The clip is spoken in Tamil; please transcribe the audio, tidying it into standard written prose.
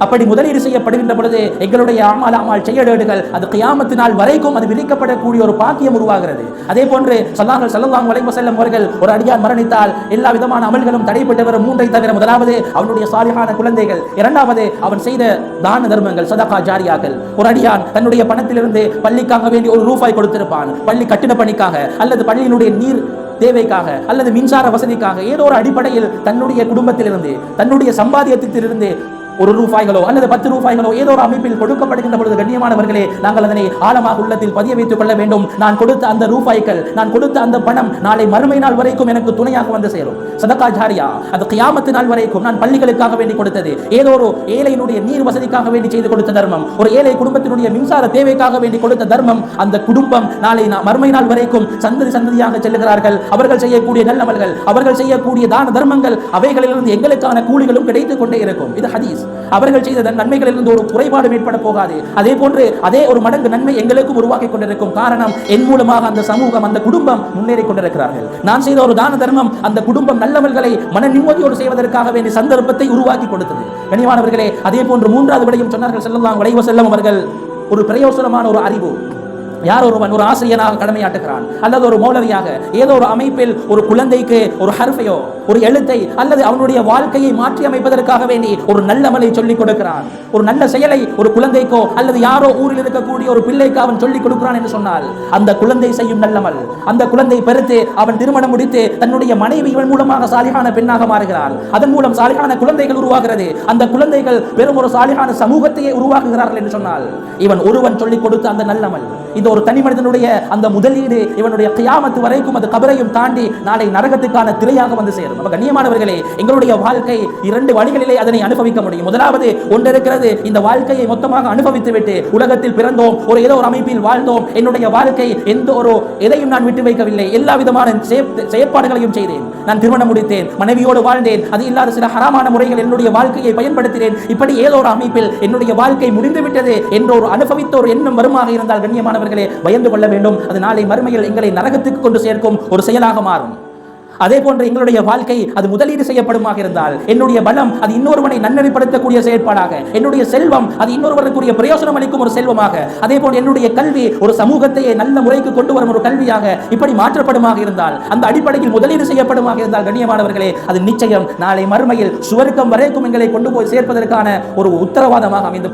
அப்படி முதலீடு செய்யப்படுகின்ற பொழுது எங்களுடைய அமால் செயலேடுகள் அது கியாமத்தினால் வரைக்கும் அது விதிக்கப்படக்கூடிய ஒரு பாக்கியம் உருவாகிறது. அதே போன்று ஸல்லல்லாஹு அலைஹி வஸல்லம் அவர்கள் ஒரு அடியான் மரணித்தால் எல்லா விதமான அமல்களும் தடைப்பட்டு வரும். மூன்றை தவிர முதலாவது அவனுடைய சாலிஹான குழந்தைகள், இரண்டாவது அவன் செய்த தான தர்மங்கள் சதகா ஜாரியாக்கள். ஒரு அடியான் தன்னுடைய பணத்திலிருந்து பள்ளிக்காக வேண்டி ஒரு ரூபாய் கொடுத்திருப்பான், பள்ளி கட்டிட பணிக்காக அல்லது பள்ளியினுடைய நீர் தேவைக்காக அல்லது மின்சார வசதிக்காக ஏதோ ஒரு அடிப்படையில் தன்னுடைய குடும்பத்திலிருந்து தன்னுடைய சம்பாதியத்திலிருந்து ஒரு ரூபாய்களோ அல்லது 10 ரூபாய்களோ ஏதோ ஒரு அமைப்பில் கொடுக்கப்படுகின்ற பொழுது கண்ணியமானவர்களே நாங்கள் அதனை ஆழமாக உள்ளத்தில் பதிய வைத்துக் கொள்ள வேண்டும். நான் கொடுத்த அந்த ரூபாய்கள், நான் கொடுத்த அந்த பணம் நாளை மறுமை நாள் வரைக்கும் எனக்கு துணையாக வந்து சேரும். சதகா ஜாரியா அது கியாமத்து நாள் வரைக்கும் நான் பள்ளிகளுக்காக வேண்டி கொடுத்தது, ஏதோ ஒரு ஏழையினுடைய நீர் வசதிக்காக வேண்டி செய்து கொடுத்த தர்மம், ஒரு ஏழை குடும்பத்தினுடைய மின்சார தேவைக்காக வேண்டி கொடுத்த தர்மம், அந்த குடும்பம் நாளை மறுமை நாள் வரைக்கும் சந்ததி சந்ததியாக செல்லுகிறார்கள். அவர்கள் செய்யக்கூடிய நல்லமல்கள், அவர்கள் செய்யக்கூடிய தான தர்மங்கள், அவைகளிலிருந்து எங்களுக்கான கூலிகளும் கிடைத்துக் கொண்டே இருக்கும். இது ஹதீஸ். அவர்கள் செய்த நன்மைகளிலிருந்து ஒரு குறைபாடு ஏற்பட போகாது. அதே போன்று அதே ஒரு மடங்கு நன்மை எங்களுக்கும் உருவாக்கி கொண்டிருக்கும். காரணம் என் மூலமாக அந்த சமூகம், அந்த குடும்பம் முன்னேறி கொண்டிருக்கிறார்கள். நான் செய்த ஒரு தான தர்மம் அந்த குடும்பம் நல்லவர்களை மன நிம்மதியோடு செய்வதற்காக வேண்டிய சந்தர்ப்பத்தை உருவாக்கி கொடுத்தது. கனிவானவர்களே, அதே போன்று மூன்றாவது விடயம் சொன்னார்கள் ஸல்லல்லாஹு அலைஹி வஸல்லம் அவர்கள், ஒரு பிரயோசனமான ஒரு அறிவு. யார் ஒருவன் ஒரு ஆசிரியனாக கடமையாற்றுகிறான் அல்லது ஒரு மௌலவியாக ஏதோ ஒரு அமைப்பில் ஒரு குழந்தைக்கு ஒரு ஹர்ஃபையோ ஒரு எழுத்தை அல்லது அவனுடைய வாழ்க்கையை மாற்றி அமைப்பதற்காக வேண்டி ஒரு நல்ல அமலை சொல்லிக் கொடுக்கிறான், ஒரு நல்ல செயலை ஒரு குழந்தைக்கோ அல்லது யாரோ ஊரில் இருக்கக்கூடிய ஒரு பிள்ளைக்கு அவன் சொல்லிக் கொடுக்கிறான் என்று சொன்னால் அந்த குழந்தை செய்யும் நல்லமல், அந்த குழந்தை பெருத்து அவன் திருமணம் முடித்து தன்னுடைய மனைவி இவன் மூலமாக சாலிஹான பெண்ணாக மாறுகிறாள். அதன் மூலம் சாலிஹான குழந்தைகள் உருவாகிறது. அந்த குழந்தைகள் பெரும் ஒரு சாலிஹான சமூகத்தையே உருவாக்குகிறார்கள் என்று சொன்னால் இவன் ஒருவன் சொல்லிக் கொடுத்த அந்த நல்லமல், இது ஒரு தனி மனிதனுடைய அந்த முதலீடு இவனுடைய கியாமத்து வரைக்கும் அது கபரையும் தாண்டி நாளை நரகத்துக்கான திரையாக வந்து சேரும். அப்ப கண்ணியமானவர்களே, எங்களுடைய வாழ்க்கை 2 வழிகளிலே அதனை அனுபவிக்க முடியும். முதலாவது ஒன்று இருக்கிறது, இந்த வாழ்க்கையை மொத்தமாக அனுபவித்து விட்டு உலகத்தில் பிறந்தோம், ஒரு ஏதோ ஒரு அமைப்பில் வாழ்ந்தோம், என்னுடைய வாழ்க்கை எந்த ஒரு எதையும் நான் விட்டு வைக்கவில்லை, எல்லா விதமான செயற்பாடுகளையும் செய்தேன், நான் திருமணம் முடித்தேன், மனைவியோடு வாழ்ந்தேன், அது இல்லாத சில ஹராமான முறைகள் என்னுடைய வாழ்க்கையை பயன்படுத்தினேன், இப்படி ஏதோ ஒரு அமைப்பில் என்னுடைய வாழ்க்கை முடிந்து விட்டது என்ற ஒரு அனுபவித்த ஒரு எண்ணம் வருமாக இருந்தால் கண்ணியமானவர்களே பயந்து கொள்ள வேண்டும். அது நாளை மறுமையில் எங்களை நரகத்துக்கு கொண்டு சேர்க்கும் ஒரு செயலாக மாறும். அதே போன்று எங்களுடைய வாழ்க்கை அது முதலீடு செய்யப்படுமாக இருந்தால், என்னுடைய பலம் அது இன்னொருவனை நன்னறிப்படுத்தக்கூடிய செயற்பாடாக, என்னுடைய செல்வம் அது இன்னொருவருக்குரிய பிரயோசனம் அளிக்கும் ஒரு செல்வமாக, அதே போன்று என்னுடைய கல்வி ஒரு சமூகத்தையே நல்ல முறைக்கு கொண்டு வரும் ஒரு கல்வியாக இப்படி மாற்றப்படுமாக இருந்தால், அந்த அடிப்படையில் முதலீடு செய்யப்படுமாக இருந்தால் கண்ணியமானவர்களே அது நிச்சயம் நாளை மறுமையில் சுவர்க்கம் வரைக்கும் எங்களை கொண்டு போய் சேர்ப்பதற்கான ஒரு உத்தரவாதமாக அமைந்து